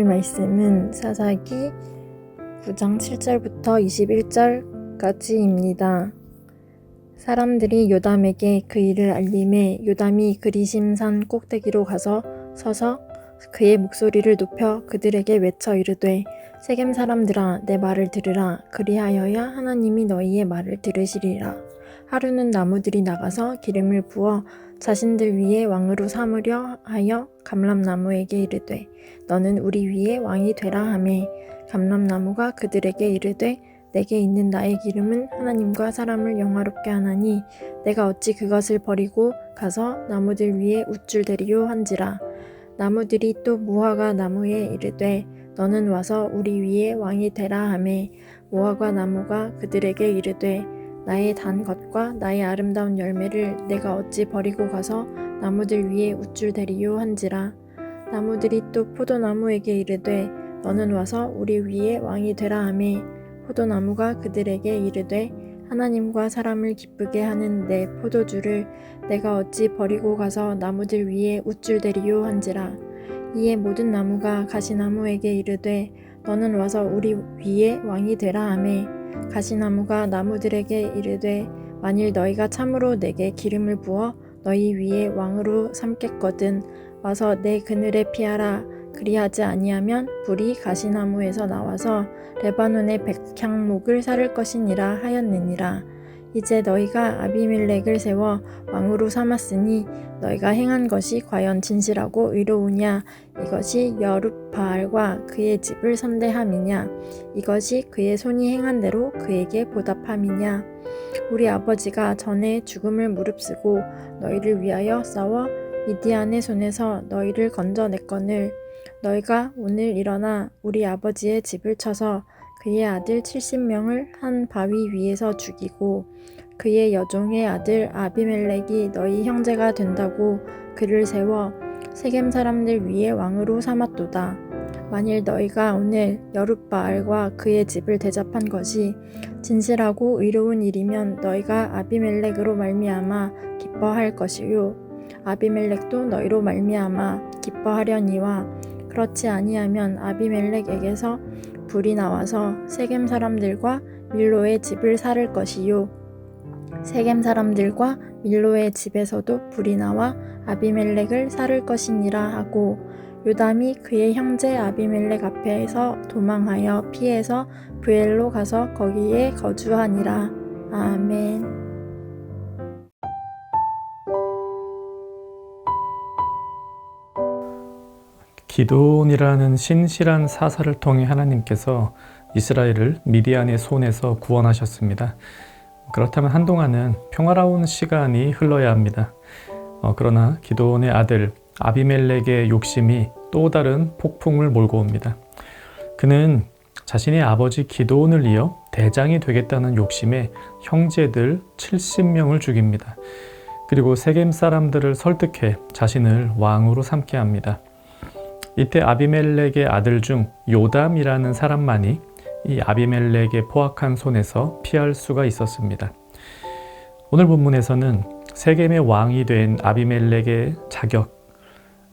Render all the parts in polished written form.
오늘 말씀은 사사기 9장 7절부터 21절까지입니다. 사람들이 요담에게 그 일을 알림해 요담이 그리심산 꼭대기로 가서 서서 그의 목소리를 높여 그들에게 외쳐 이르되 세겜 사람들아 내 말을 들으라. 그리하여야 하나님이 너희의 말을 들으시리라. 하루는 나무들이 나가서 기름을 부어 자신들 위에 왕으로 삼으려 하여 감람나무에게 이르되 너는 우리 위에 왕이 되라 하매 감람나무가 그들에게 이르되 내게 있는 나의 기름은 하나님과 사람을 영화롭게 하나니 내가 어찌 그것을 버리고 가서 나무들 위에 우쭐대리요 한지라. 나무들이 또 무화과 나무에 이르되 너는 와서 우리 위에 왕이 되라 하매 무화과 나무가 그들에게 이르되 나의 단 것과 나의 아름다운 열매를 내가 어찌 버리고 가서 나무들 위에 우쭐대리요 한지라. 나무들이 또 포도나무에게 이르되 너는 와서 우리 위에 왕이 되라 하매 포도나무가 그들에게 이르되 하나님과 사람을 기쁘게 하는 내 포도주를 내가 어찌 버리고 가서 나무들 위에 우쭐대리요 한지라. 이에 모든 나무가 가시나무에게 이르되 너는 와서 우리 위에 왕이 되라 하매 가시나무가 나무들에게 이르되 만일 너희가 참으로 내게 기름을 부어 너희 위에 왕으로 삼겠거든 와서 내 그늘에 피하라. 그리하지 아니하면 불이 가시나무에서 나와서 레바논의 백향목을 사를 것이니라 하였느니라. 이제 너희가 아비멜렉을 세워 왕으로 삼았으니 너희가 행한 것이 과연 진실하고 의로우냐? 이것이 여룻바알과 그의 집을 선대함이냐? 이것이 그의 손이 행한 대로 그에게 보답함이냐? 우리 아버지가 전에 죽음을 무릅쓰고 너희를 위하여 싸워 미디안의 손에서 너희를 건져냈거늘 너희가 오늘 일어나 우리 아버지의 집을 쳐서 그의 아들 70명을 한 바위 위에서 죽이고 그의 여종의 아들 아비멜렉이 너희 형제가 된다고 그를 세워 세겜 사람들 위에 왕으로 삼았도다. 만일 너희가 오늘 여룻바알과 그의 집을 대접한 것이 진실하고 의로운 일이면 너희가 아비멜렉으로 말미암아 기뻐할 것이요 아비멜렉도 너희로 말미암아 기뻐하려니와 그렇지 아니하면 아비멜렉에게서 불이 나와서 세겜 사람들과 밀로의 집을 사를 것이요 세겜 사람들과 밀로의 집에서도 불이 나와 아비멜렉을 사를 것이니라 하고 요담이 그의 형제 아비멜렉 앞에서 도망하여 피해서 브엘로 가서 거기에 거주하니라. 아멘. 기드온이라는 신실한 사사를 통해 하나님께서 이스라엘을 미디안의 손에서 구원하셨습니다. 그렇다면 한동안은 평화로운 시간이 흘러야 합니다. 그러나 기드온의 아들 아비멜렉의 욕심이 또 다른 폭풍을 몰고 옵니다. 그는 자신의 아버지 기드온을 이어 대장이 되겠다는 욕심에 형제들 70명을 죽입니다. 그리고 세겜 사람들을 설득해 자신을 왕으로 삼게 합니다. 이때 아비멜렉의 아들 중 요담이라는 사람만이 이 아비멜렉의 포악한 손에서 피할 수가 있었습니다. 오늘 본문에서는 세겜의 왕이 된 아비멜렉의 자격,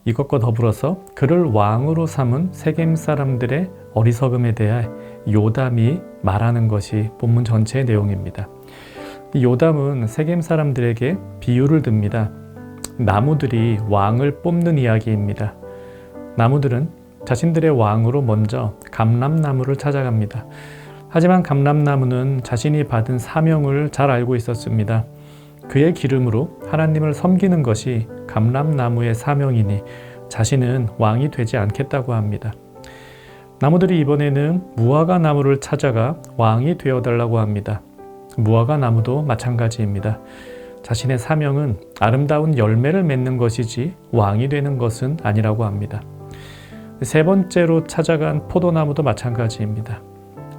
이것과 더불어서 그를 왕으로 삼은 세겜 사람들의 어리석음에 대해 요담이 말하는 것이 본문 전체의 내용입니다. 이 요담은 세겜 사람들에게 비유를 듭니다. 나무들이 왕을 뽑는 이야기입니다. 나무들은 자신들의 왕으로 먼저 감람나무를 찾아갑니다. 하지만 감람나무는 자신이 받은 사명을 잘 알고 있었습니다. 그의 기름으로 하나님을 섬기는 것이 감람나무의 사명이니 자신은 왕이 되지 않겠다고 합니다. 나무들이 이번에는 무화과 나무를 찾아가 왕이 되어달라고 합니다. 무화과 나무도 마찬가지입니다. 자신의 사명은 아름다운 열매를 맺는 것이지 왕이 되는 것은 아니라고 합니다. 세 번째로 찾아간 포도나무도 마찬가지입니다.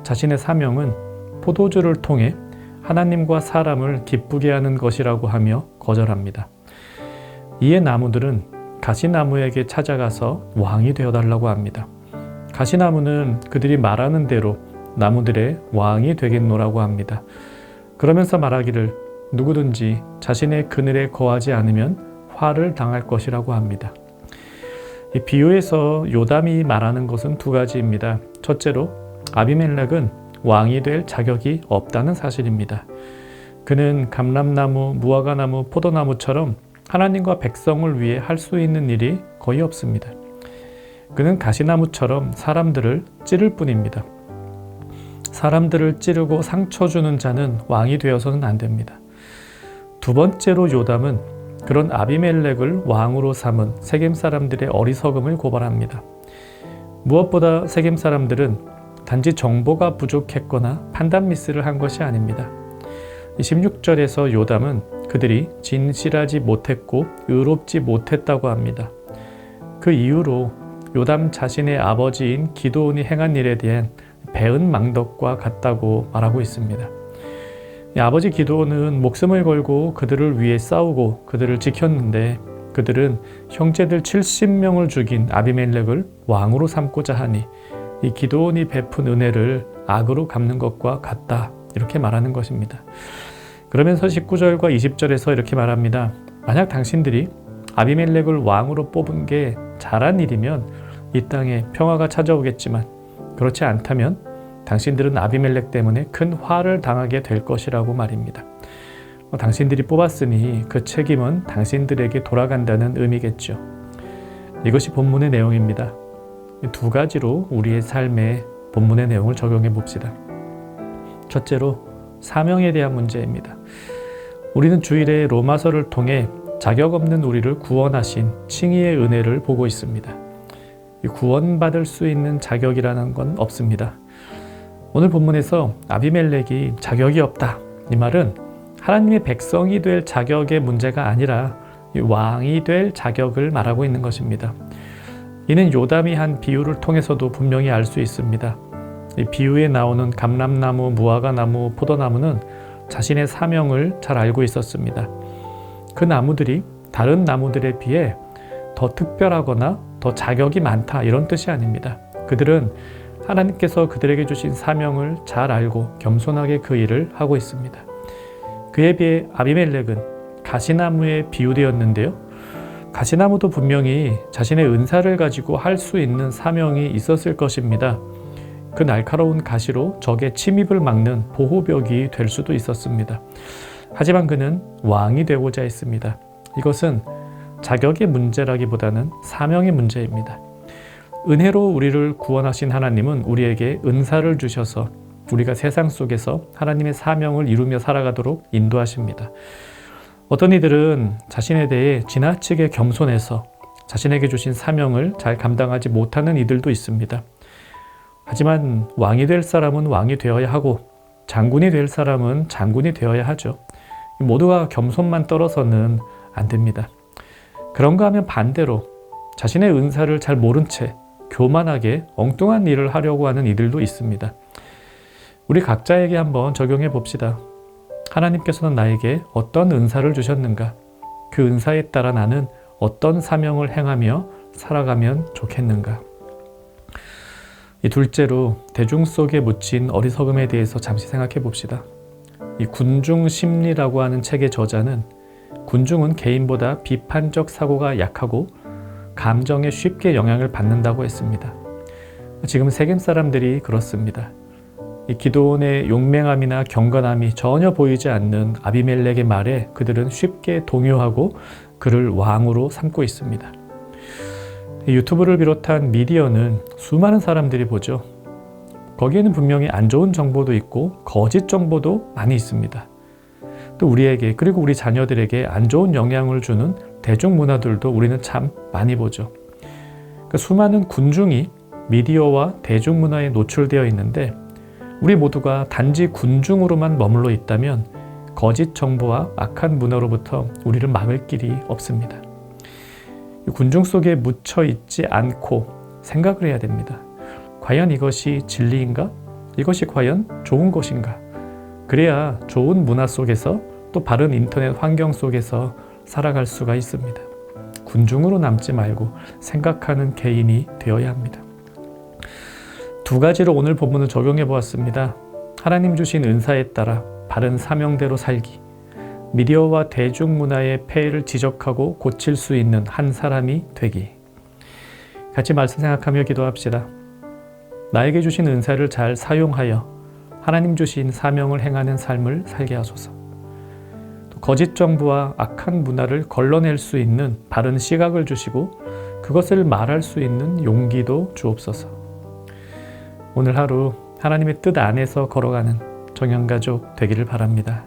자신의 사명은 포도주를 통해 하나님과 사람을 기쁘게 하는 것이라고 하며 거절합니다. 이에 나무들은 가시나무에게 찾아가서 왕이 되어달라고 합니다. 가시나무는 그들이 말하는 대로 나무들의 왕이 되겠노라고 합니다. 그러면서 말하기를 누구든지 자신의 그늘에 거하지 않으면 화를 당할 것이라고 합니다. 이 비유에서 요담이 말하는 것은 두 가지입니다. 첫째로 아비멜렉은 왕이 될 자격이 없다는 사실입니다. 그는 감람나무, 무화과나무, 포도나무처럼 하나님과 백성을 위해 할 수 있는 일이 거의 없습니다. 그는 가시나무처럼 사람들을 찌를 뿐입니다. 사람들을 찌르고 상처 주는 자는 왕이 되어서는 안 됩니다. 두 번째로 요담은 그런 아비멜렉을 왕으로 삼은 세겜 사람들의 어리석음을 고발합니다. 무엇보다 세겜 사람들은 단지 정보가 부족했거나 판단 미스를 한 것이 아닙니다. 16절에서 요담은 그들이 진실하지 못했고 의롭지 못했다고 합니다. 그 이유로 요담 자신의 아버지인 기드온이 행한 일에 대한 배은 망덕과 같다고 말하고 있습니다. 아버지 기드온은 목숨을 걸고 그들을 위해 싸우고 그들을 지켰는데 그들은 형제들 70명을 죽인 아비멜렉을 왕으로 삼고자 하니 이 기드온이 베푼 은혜를 악으로 갚는 것과 같다, 이렇게 말하는 것입니다. 그러면서 19절과 20절에서 이렇게 말합니다. 만약 당신들이 아비멜렉을 왕으로 뽑은 게 잘한 일이면 이 땅에 평화가 찾아오겠지만 그렇지 않다면 당신들은 아비멜렉 때문에 큰 화를 당하게 될 것이라고 말입니다. 당신들이 뽑았으니 그 책임은 당신들에게 돌아간다는 의미겠죠. 이것이 본문의 내용입니다. 두 가지로 우리의 삶에 본문의 내용을 적용해 봅시다. 첫째로 사명에 대한 문제입니다. 우리는 주일에 로마서를 통해 자격 없는 우리를 구원하신 칭의의 은혜를 보고 있습니다. 구원받을 수 있는 자격이라는 건 없습니다. 오늘 본문에서 아비멜렉이 자격이 없다, 이 말은 하나님의 백성이 될 자격의 문제가 아니라 왕이 될 자격을 말하고 있는 것입니다. 이는 요담이 한 비유를 통해서도 분명히 알 수 있습니다. 이 비유에 나오는 감람나무, 무화과나무, 포도나무는 자신의 사명을 잘 알고 있었습니다. 그 나무들이 다른 나무들에 비해 더 특별하거나 더 자격이 많다, 이런 뜻이 아닙니다. 그들은 하나님께서 그들에게 주신 사명을 잘 알고 겸손하게 그 일을 하고 있습니다. 그에 비해 아비멜렉은 가시나무에 비유되었는데요. 가시나무도 분명히 자신의 은사를 가지고 할 수 있는 사명이 있었을 것입니다. 그 날카로운 가시로 적의 침입을 막는 보호벽이 될 수도 있었습니다. 하지만 그는 왕이 되고자 했습니다. 이것은 자격의 문제라기보다는 사명의 문제입니다. 은혜로 우리를 구원하신 하나님은 우리에게 은사를 주셔서 우리가 세상 속에서 하나님의 사명을 이루며 살아가도록 인도하십니다. 어떤 이들은 자신에 대해 지나치게 겸손해서 자신에게 주신 사명을 잘 감당하지 못하는 이들도 있습니다. 하지만 왕이 될 사람은 왕이 되어야 하고 장군이 될 사람은 장군이 되어야 하죠. 모두가 겸손만 떨어서는 안 됩니다. 그런가 하면 반대로 자신의 은사를 잘 모른 채 교만하게 엉뚱한 일을 하려고 하는 이들도 있습니다. 우리 각자에게 한번 적용해 봅시다. 하나님께서는 나에게 어떤 은사를 주셨는가? 그 은사에 따라 나는 어떤 사명을 행하며 살아가면 좋겠는가? 이 둘째로 대중 속에 묻힌 어리석음에 대해서 잠시 생각해 봅시다. 이 군중 심리라고 하는 책의 저자는 군중은 개인보다 비판적 사고가 약하고 감정에 쉽게 영향을 받는다고 했습니다. 지금 세겜 사람들이 그렇습니다. 이 기드온의 용맹함이나 경건함이 전혀 보이지 않는 아비멜렉의 말에 그들은 쉽게 동요하고 그를 왕으로 삼고 있습니다. 유튜브를 비롯한 미디어는 수많은 사람들이 보죠. 거기에는 분명히 안 좋은 정보도 있고 거짓 정보도 많이 있습니다. 또 우리에게 그리고 우리 자녀들에게 안 좋은 영향을 주는 대중문화들도 우리는 참 많이 보죠. 그러니까 수많은 군중이 미디어와 대중문화에 노출되어 있는데 우리 모두가 단지 군중으로만 머물러 있다면 거짓 정보와 악한 문화로부터 우리를 막을 길이 없습니다. 군중 속에 묻혀 있지 않고 생각을 해야 됩니다. 과연 이것이 진리인가? 이것이 과연 좋은 것인가? 그래야 좋은 문화 속에서 또 바른 인터넷 환경 속에서 살아갈 수가 있습니다. 군중으로 남지 말고 생각하는 개인이 되어야 합니다. 두 가지로 오늘 본문을 적용해 보았습니다. 하나님 주신 은사에 따라 바른 사명대로 살기, 미디어와 대중문화의 폐해를 지적하고 고칠 수 있는 한 사람이 되기. 같이 말씀 생각하며 기도합시다. 나에게 주신 은사를 잘 사용하여 하나님 주신 사명을 행하는 삶을 살게 하소서. 또 거짓 정부와 악한 문화를 걸러낼 수 있는 바른 시각을 주시고 그것을 말할 수 있는 용기도 주옵소서. 오늘 하루 하나님의 뜻 안에서 걸어가는 정연가족 되기를 바랍니다.